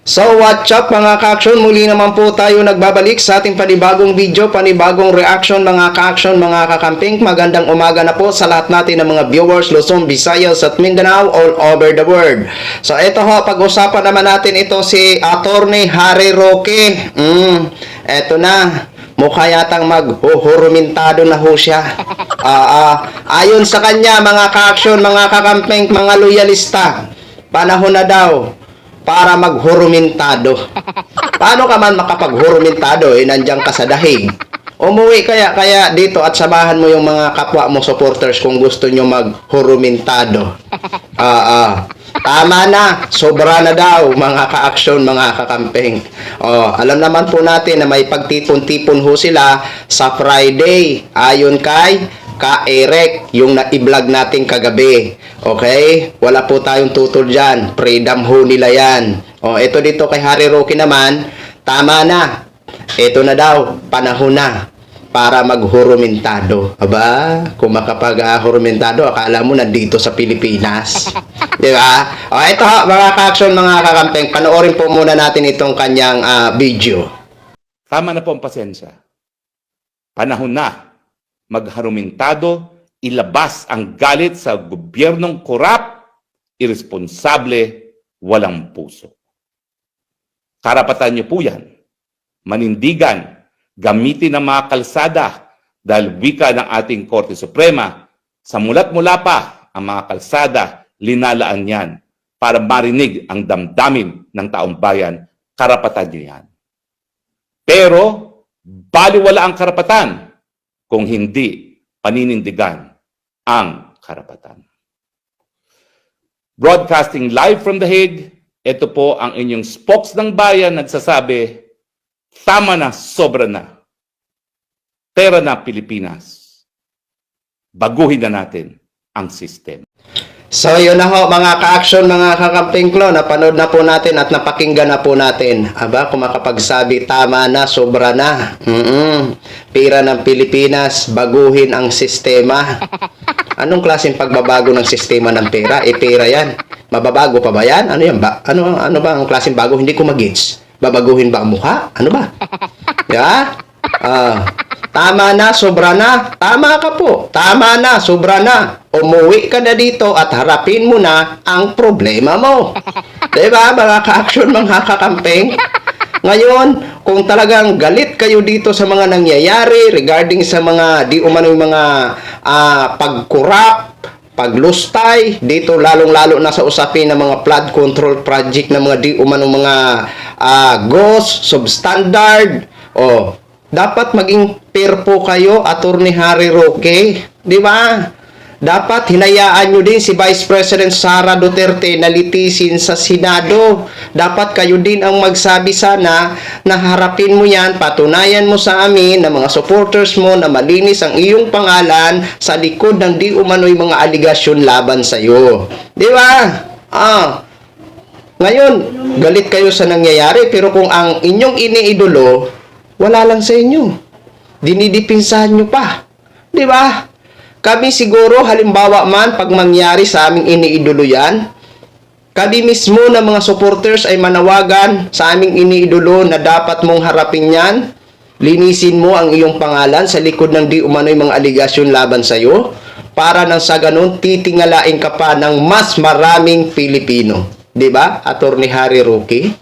So what's up mga ka-action, muli naman po tayo nagbabalik sa ating panibagong video, panibagong reaction mga ka-action, mga kakamping. Magandang umaga na po sa lahat natin ng mga viewers Luzon, Visayas at Mindanao all over the world. So ito ho, pag-usapan naman natin ito si Attorney Harry Roque. Eto na, mukha yatang maghuhurumintado na ho siya. Ayon sa kanya mga ka-action, mga kakamping, mga loyalista, panahon na daw para maghurumintado. Paano ka man makapaghurumentado nandiyan ka sa dahig? Umuwi kaya dito at samahan mo yung mga kapwa mo supporters kung gusto nyo maghurumentado. Tama na, sobra na daw mga ka-action, mga kakamping. Alam naman po natin na may pagtipon-tipon ho sila sa Friday ayon kay Ka-Eric, yung na-i-vlog natin kagabi. Okay? Wala po tayong tutol dyan. Freedom ho nila yan. Ito dito kay Harry Roque naman, tama na. Ito na daw, panahon na para maghurumentado. Aba, kung makapag-hurumentado, akala mo nandito sa Pilipinas. Di ba? Ito ha, mga ka-action, mga kakampeng, panoorin po muna natin itong kanyang video. Tama na po ang pasensya. Panahon na magharumentado, ilabas ang galit sa gobyernong korap, irresponsable, walang puso. Karapatan niyo po yan. Manindigan, gamitin ang mga kalsada dahil wika ng ating Korte Suprema, sa mulat-mula pa ang mga kalsada, linalaan yan para marinig ang damdamin ng taong bayan, karapatan niyo yan. Pero, baliwala ang karapatan kung hindi paninindigan ang karapatan. Broadcasting live from The Hague, ito po ang inyong spokes ng bayan nagsasabi, tama na, sobra na. Pera na Pilipinas. Baguhin na natin ang sistema. So yun na ho mga ka-action, mga kakamping klo, napanood na po natin at napakinggan na po natin. Aba, kung makapagsabi tama na, sobra na. Pera ng Pilipinas, baguhin ang sistema. Anong klaseng pagbabago ng sistema ng pera? Pera yan. Mababago pa ba yan? Ano yan ba? Ano ba ang klaseng bago? Hindi ko mag-gets. Babaguhin ba ang mukha? Ano ba? Yeah? Tama na, sobra na. Tama ka po. Tama na, sobra na. Umuwi ka na dito at harapin mo na ang problema mo. Diba, mga ka-action, mga kakamping? Ngayon, kung talagang galit kayo dito sa mga nangyayari regarding sa mga di umano'y mga pagkurap, paglustay, dito lalong-lalo na sa usapin ng mga flood control project ng mga di umano mga ghost, substandard, dapat maging fair po kayo, Attorney Harry Roque. Di ba? Dapat hinayaan nyo din si Vice President Sara Duterte na litisin sa Senado. Dapat kayo din ang magsabi sana na harapin mo yan, patunayan mo sa amin na mga supporters mo na malinis ang iyong pangalan sa likod ng di umano'y mga aligasyon laban sa iyo. Di ba? Ngayon, galit kayo sa nangyayari, pero kung ang inyong iniidolo, wala lang sa inyo. Dinidipinsahan nyo pa. Di ba? Kami siguro, halimbawa man, pag mangyari sa aming iniidolo yan, kami mismo na mga supporters ay manawagan sa aming iniidolo na dapat mong harapin yan. Linisin mo ang iyong pangalan sa likod ng di umano'y mga aligasyon laban sa iyo para nang sa ganun, titingalain ka pa ng mas maraming Pilipino. Di ba, Attorney Harry Roque?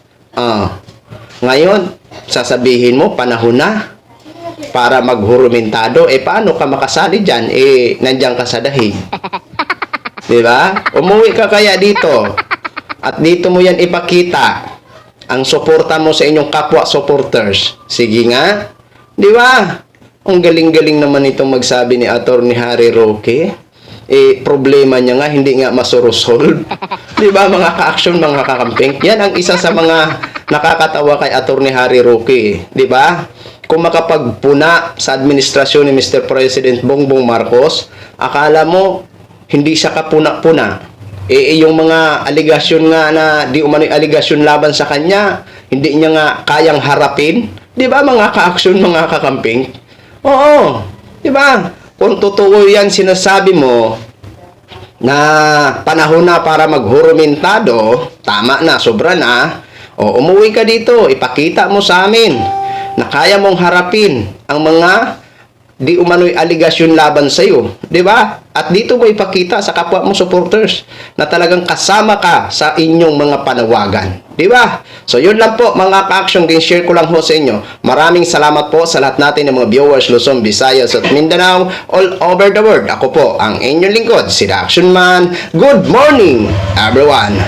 Ngayon, sasabihin mo, panahon na para maghurumentado. Paano ka makasali dyan? Nandiyan ka sa dahig. Diba? Umuwi ka kaya dito. At dito mo yan ipakita ang suporta mo sa inyong kapwa supporters. Sige nga. Diba? Ang galing-galing naman itong magsabi ni Attorney Harry Roque. Problema niya nga, hindi nga masoresolve. Diba mga ka-action, mga kakamping? Yan ang isa sa mga nakakatawa kay Attorney Harry Roque. Diba? Kung makapagpuna sa administrasyon ni Mr. President Bongbong Marcos, akala mo hindi siya kapuna-puna. Yung mga aligasyon nga na di umano'y aligasyon laban sa kanya, hindi niya nga kayang harapin. Di ba mga ka-action, mga kakamping? Oo. Di ba? Kung totoo yan sinasabi mo na panahon na para maghurumentado, tama na, sobra na, O umuwi ka dito, ipakita mo sa amin na kaya mong harapin ang mga di umano'y aligasyon laban sa iyo, 'di ba? At dito mo ipakita sa kapwa mo supporters na talagang kasama ka sa inyong mga panawagan, 'di ba? So yun lang po mga ka-action, share ko lang ho sa inyo. Maraming salamat po sa lahat natin ng mga viewers Luzon, Visayas at Mindanao all over the world. Ako po ang inyong lingkod, si The Action Man. Good morning, everyone.